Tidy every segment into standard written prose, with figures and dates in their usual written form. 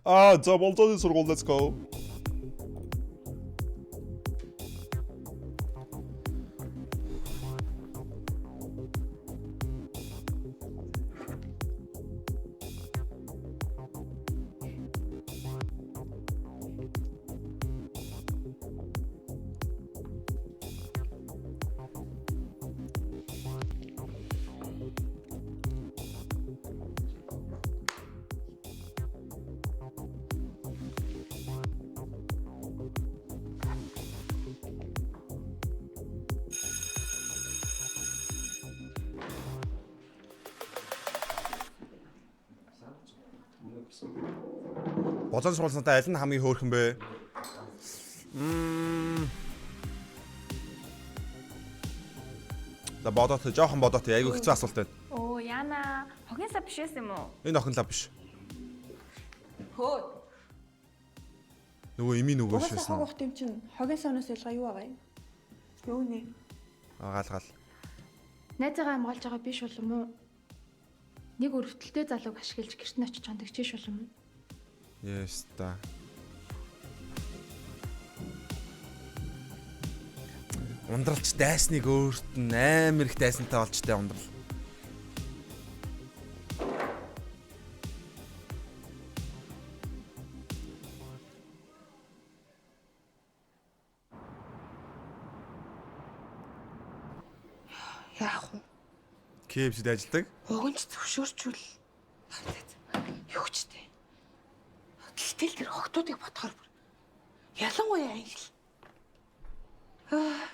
За болзооны сургууль let's go. Болон сургалтынтай аль нь хамгийн хөөрхөн бэ? За бодоод жоохон бодоод айгүй хэцүү асуулт байна. Оо яна хогийн сав биш байсан юм уу? Энэ охин лав биш. Хөө. Нөгөө ими нөгөө Угаасаа шээсэн. хог юм чинь хогийн савнаас ялгаа юу байгаа юм? Юу нэ? Гаалгаал. Найзаагаа хамгаалж байгаа биш болов уу? Нэг өрөвдөлтөй залууг ашиглаж гэрт нь очиж хандагчиж болов уу? Yes та. Ундралч дайсныг өөрт нь амар их дайсантай болчтой ундрал. Яах вэ? KFC-д ажилладаг. Огонч зөвшөөрчүүл. Юу ч дээ. Гэтэл тэр охтуудыг бодохоор ялангуяа англи.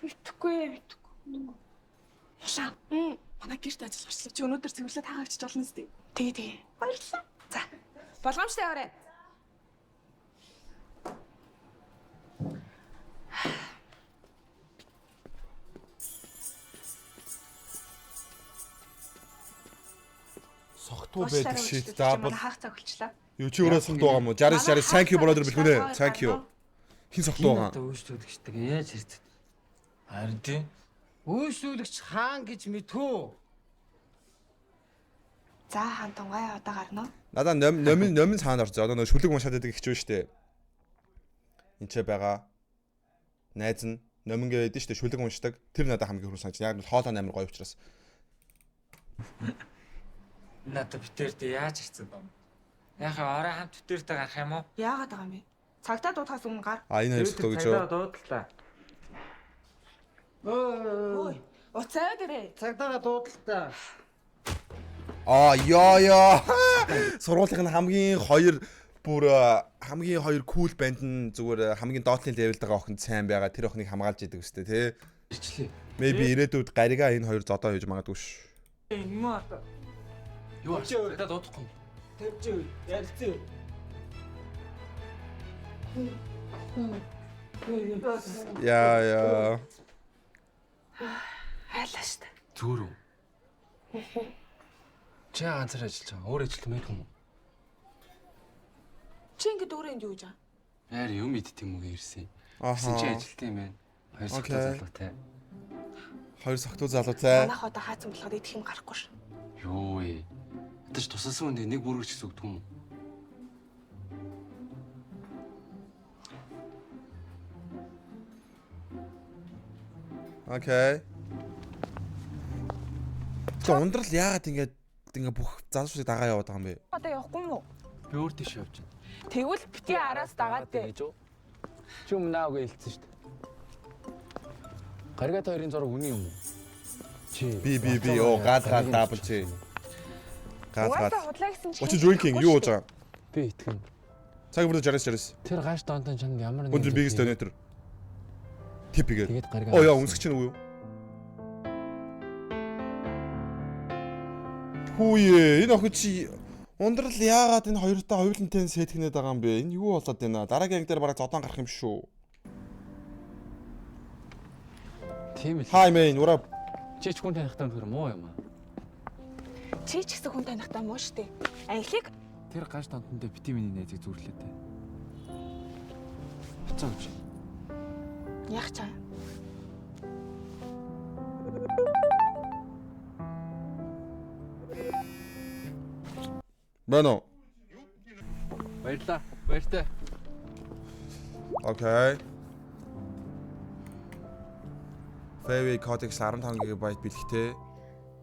Мэдхгүй. Яшаа. Манай гэрт ажил гарчлаа. Чи өнөөдөр цэвэрлээ таагаач болно зү. Тэгээ. Баярлалаа. За. Болгоомжтой яваарай. Согтуу байдаг шийд даабал. Хаах цаг болчлаа. Юу чи өөрөө согтуу байгаа мó? 60 thank you brother бэлгүнэ. Thank you. Хин согтуу байгаа? Өөрсдөлгчтэй яаж хэрцээ. Харин тийм. Өөрсдөлгч хаан гэж мэдхүү. За хаан тунгай одоо гарна уу? Надаа номын цаанд орж. Одоо нөө шүлэг уншаад байдаг хэвчээ штэ. Энд ч байгаа. Найз нь номин гэдэг штэ шүлэг уншдаг. Тэр надад хамгийн хүрэн санаж. Яг нь хоолой амар гоё учраас. Надад битэрдээ яаж хэрцээ даа. Яхаа орой хамт битэрдээ гарах юм уу? Яагаад байгаа юм бэ? Цагтаа дуутахаас өмнө гар. Энэ хоёр согтуу гэж юу? Дуудалтаа. Ой, уцаа дээрээ. Цагдаа дуудалтаа. Яа. Сургуулийн хамгийн хоёр кул банд нь зүгээр хамгийн доотлын левелд байгаа охин сайн байгаа. Тэр охиныг хамгаалж идэг үстэй тий. Ирчлээ. Maybe ирээдүйд гарига энэ хоёр зодоо хийж магадгүй ш. Юм аа. Юу ачаа надад дуудахгүй. Тавьж ярьцээ. Яа. Хайлаа штэ. Зүрүү. Чи ганцаар ажиллаж байгаа. Өөр ажилт мэд юм уу? Чи ингэ өөрөө энд юу гэж байгаа? Яар юм идэх юм уу ирсэн. Аха. Чи ажилт юм байна. Хоёр согтуу залуутай. Хоёр согтуу залуутай. Манайх одоо хаацсан болохоор идэх юм гарахгүй ш. Юу ээ. Аташ тусалсан үндэ нэг бүргэж зүгдэх юм уу? Окей. Тэгээ ундрал яагаад ингэ бүх залуучуудыг дагаа яваад байгаа юм бэ? Одоо явахгүй юм уу? Би өөр тийш явж байна. Тэгвэл бити араас дагаад дээ. Чи өмнөөг хэлсэн шүү дээ. Гаригат хоёрын зураг үний юм уу? Чи Би гад дабл чи. Угаасаа Гад. худлаа гэсэн чинь. What you drinking? Юу ууж байгаа? би итгэн. Цаг бүр 60. Тэр гаш доонтон чанд ямар Өндөр biggest donor. Типигээ. Тэгээд гаригаа. Яа өмсгч чинь үү? Хүүе, энэ охин чи ундрал яагаад энэ хоёртой хоёулантай сэтгнээд байгаа юм бэ? Энэ юу болоод байна? Дараагийн анги дээр бараг зодон гарах юм шүү. Тийм ээ. Hi man, what up? Чи ч хүн танихтаа тэр муу юм аа. Чи ч гэсэн хүн танихтаа муу штэ. Англиг Тэр гаш доонтондоо витамины найзыг зүрлээ дээ. Буцаа гэж. яах чаа. Бано. Баярлаа. Баяртай. Окей. Fairy Codex 15 GB бэлгтэй.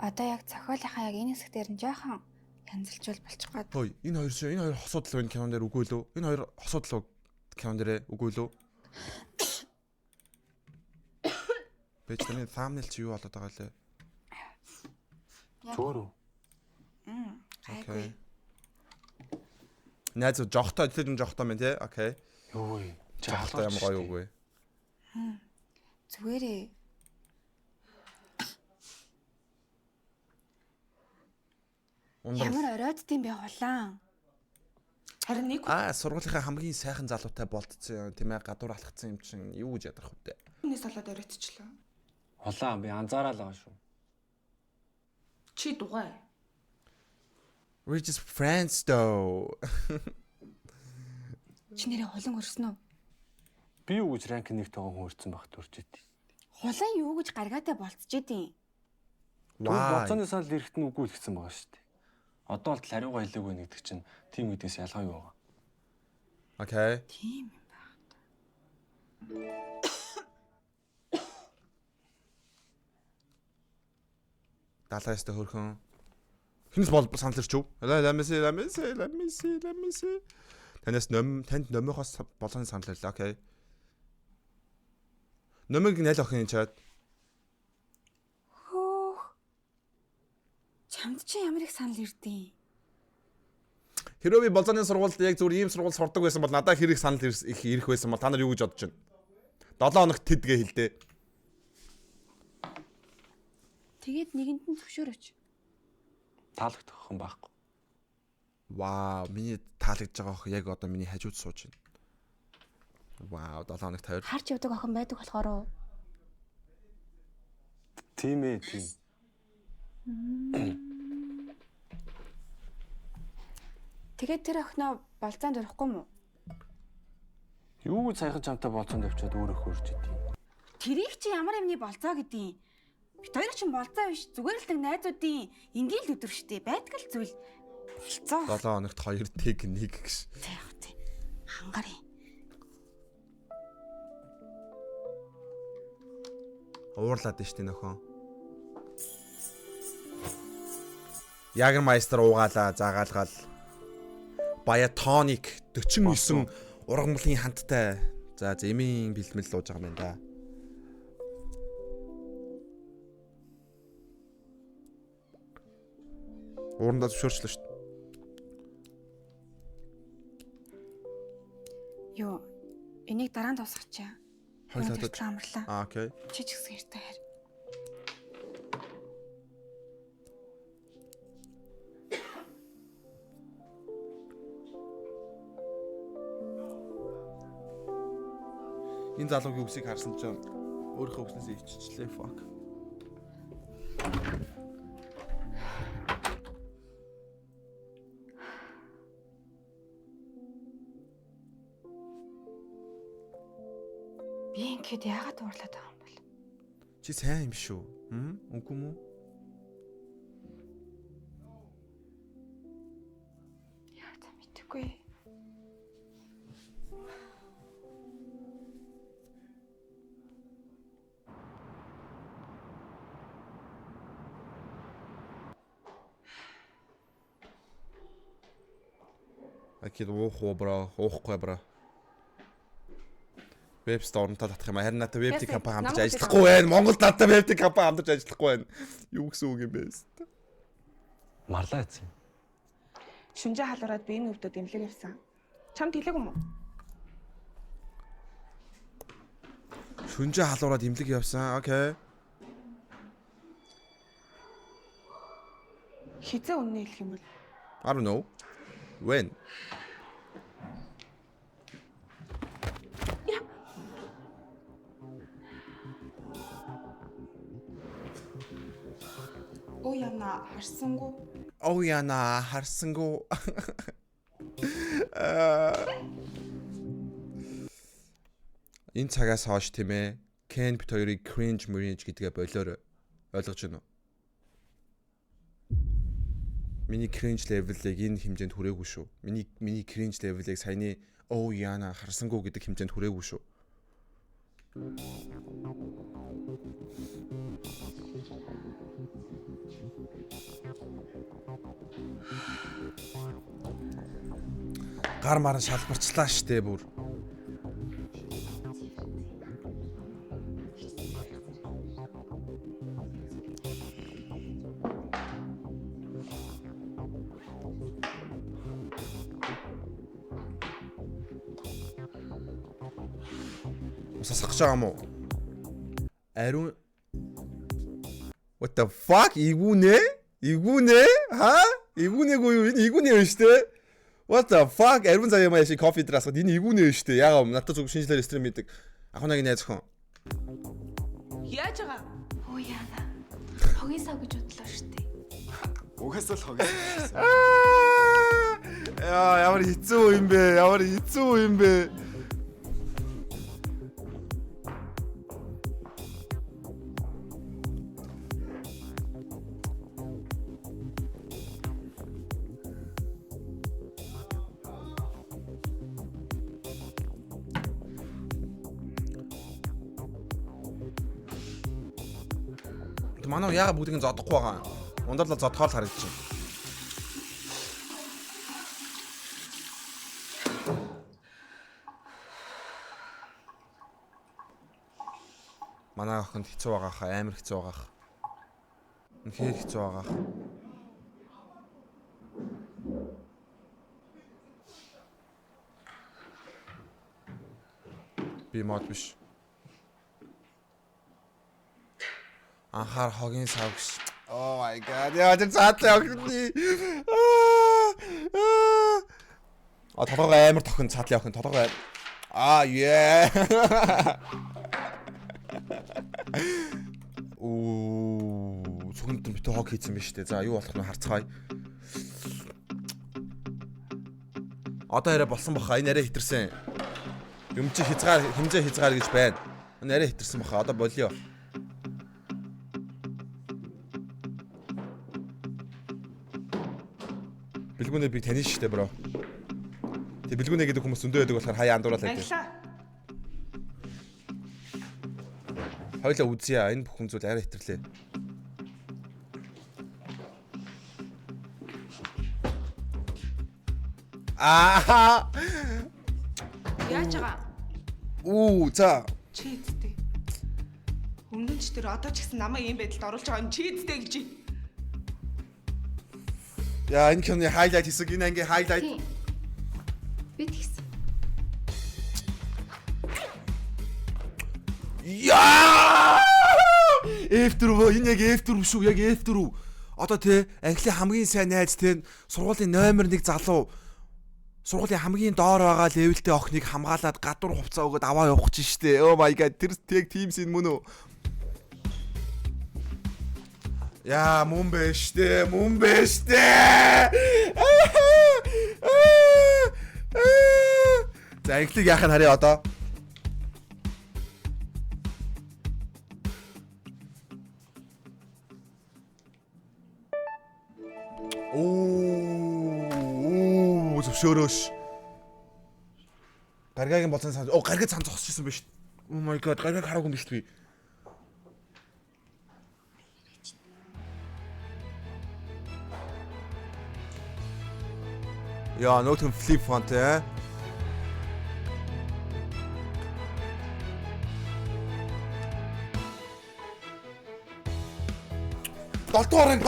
Одоо яг зохиолынхаа яг энэ хэсгээр нь жоохон янзлжуул болчих гад. Хөөе, энэ хоёр хосуудл байна кинон дээр үгүй лөө? Энэ хоёр хосуудл кинон дээр үгүй лөө? Бэж таны thumbnail чи юу болоод байгаа лээ? Зөөрөө. Гайгүй. Найз жохтой тэр жохтой мэн тий? Окей. Юу вэ? Жохтой ямар гоё үгүй. Зүгээрээ. Ямар орооддсан бэ хулаан? Харин нэг Сургуулийнхаа хамгийн сайхан залуутай болтцсон тийм ээ гадуур алхацсан юм чинь юу гэж ядрах вэ? хүнээс болоод оройтчлаа. Улаан би анзаараад байгаа шүү. Чи дугай. We're just friends though. Чи нэрээ хулан өрсөн үү? Би юу гэж ранк 1-т байгаа хүн өрцөн багт өрчээд. Хулан юу гэж гаргаатай болцчихэдیں۔ Тэгвэл боцооны санал ирэхт нь үгүй л гэсэн байгаа шүү дээ. Одоо л хариугаа хэлээгүй нэгдэг чинь тим гэдээс ялгаа юу байгаа. Окей. Тийм юм байна. Далайста хөрхөн. Хинс бол санал ирчв. Let me see. Танд номынхоос болооны санал ирлээ. Окей. Номыг найл охин чад. Чамд чи ямар их санал ирдیں۔ Хэрэв би болооны сургуульд яг зүгээр ийм сургууль сурдаг байсан бол надад хэрэг санал их ирэх байсан бол та нар юу гэж бодож байна? 7 хоногт тэдгээ хэлдэ. Тэгээд нэгэнд нь зөвшөөрөөч. Таалагдах хүн байхгүй. Вау, миний таалагдж байгаа охин яг одоо миний хажууд сууж байна. Вау, 7 хоногт хоёр. Харж явдаг охин байдаг болохоор уу? Тийм ээ, тийм. Тэгээд тэр охиноо болцоонд орохгүй мүү? Юу гэж саяхан чамтай болцоонд авчиад өөрөө хөрж идэв. Тэрийг чи ямар юмны болцоо гэдیں۔ Бид хоёр ч болцоо биш, зүгээр л нэг найзуудын ингээл өдөр штэ байдаг л зүйл. Болцоо. 7 хоногт 2 тэг 1 гэж. Тэг. Хангарыг. Уурлаад нь штэ нөхөн. Ягермайстер уугаалаа, заагаалгаал. Баятоник 49 ургамлын ханттай. За эмийн бэлтгэл лууж байгаа юм да. Уурандаа зөвшөөрчлөө шүү дээ. Юу, энийг дараа нь дуусгачаа. Хойлоод амарлаа. окей. Чи ч гэсэн ярьтай хайр. Энэ залуугийн үсийг харсан чинь өөрийнхөө үснээсээ иччихлээ fuck. Би ингээд яагаад уурлаад байгаа юм бол? Чи сайн юм шүү. Үгүй мүү? Яа та мэдгүй. Акид уухгүй бра. Веб сторнтаа татах юм. Харин надад веб компани хамтарч ажиллахгүй байна. Монголд надад веб компани хамтарч ажиллахгүй байна. Юу гэсэн үг юм бэ? Марлаа эзэн. Шүнжээ халуураад би энэ өвдөд имлэг явсан. Чамд хэлээг юм уу? Шүнжээ халуураад имлэг явсан. Окей. Хизээ үнэ хэлэх юм бол I don't know. When? оо яна харсангүй. Oh яна харсангүй. Энэ цагаас хойш тийм ээ. Ken бит хоёрыг cringe гэдгээ болоор ойлгож байна уу? Миний cringe level-ийг энэ хэмжээнд хүрээгүй шүү. Миний cringe level-ийг саяны оо яана харсангүй гэдэг хэмжээнд хүрээгүй шүү. Гар маран шалбарчлаа штэ бүр. Сасах гэж байгаа юм уу? Ариун What the fuck? Игүнэ? Ха? Игүнэгүй юу? Энэ игүнэ байна штэ. What the fuck? Ариун заяа маяг шиг кофе драсгаад энэ игүнэ байна штэ. Яагаад надад зөв шинжлэлээр стрим хийдэг. Ахунагийн найз хон. Яаж байгаа? Оо яана. Хогийн сав гэж бодлоо штэ. Угаас л хогийн. Ямар хэцүү юм бэ? Манай яага бүгдийг зодохгүй байгаа. Ундаалал зодохоор харагдаж байна. Манай охинд хэцүү байгаа хаа, амар хэцүү байгаа хаа. Үнэхээр хэцүү байгаа хаа. Би мод биш. Анхаар хогийн сав гэж. Oh my god. Яа тэр цаатлаа охины. Толгой амар тохин цаатлаа охин толгой. Yeah. Цогт битүү хог хийсэн биз дээ. За юу болох нь харцгаая. Одоо яриа болсон баха. Энэ яриа хитэрсэн. Юм чи хэмжээ хязгаар гэж байна. Энэ яриа хитэрсэн баха. Одоо болио. Бэлгүүнээ би таних штэ бро. Тэг бэлгүүнээ гэдэг хүмүүс зөндөө байдаг болохоор хаяа андуураал байдаг. Хойлоо үзье. Энэ бүхэн зүйл арай хэтэрлээ. Яаж байгаа? За. Чийдтэй. Өмнө нь ч тэр одоо ч гэсэн намайг ийм байдалд оруулж байгаа нь чийдтэй гэж. Яа, энэ киноны хайлайт хэсэг энэ ангийн хайлайт. Би тэгсэн. Яа! F4 энэ яг F4 шүү, яг F4. Одоо те Английн хамгийн сайн найз те сургуулийн номер 1 залуу сургуулийн хамгийн доор байгаа левелтэй охиныг хамгаалаад гадуур хувцас өгöd аваа явах чинь штэ. Oh my god, тэр тэг teams энэ мөн үү? Яа, мөн биш штэ. За Англиг яах нь харъя одоо. Зөвшөөрөөш. Гаргагийн болсон сан. Гаргаг цан зогсчихсон байна шүү. Oh my god, гаргаг хараагүй юм биш би. Яа, нөтөн flip font ээ. Долдуурын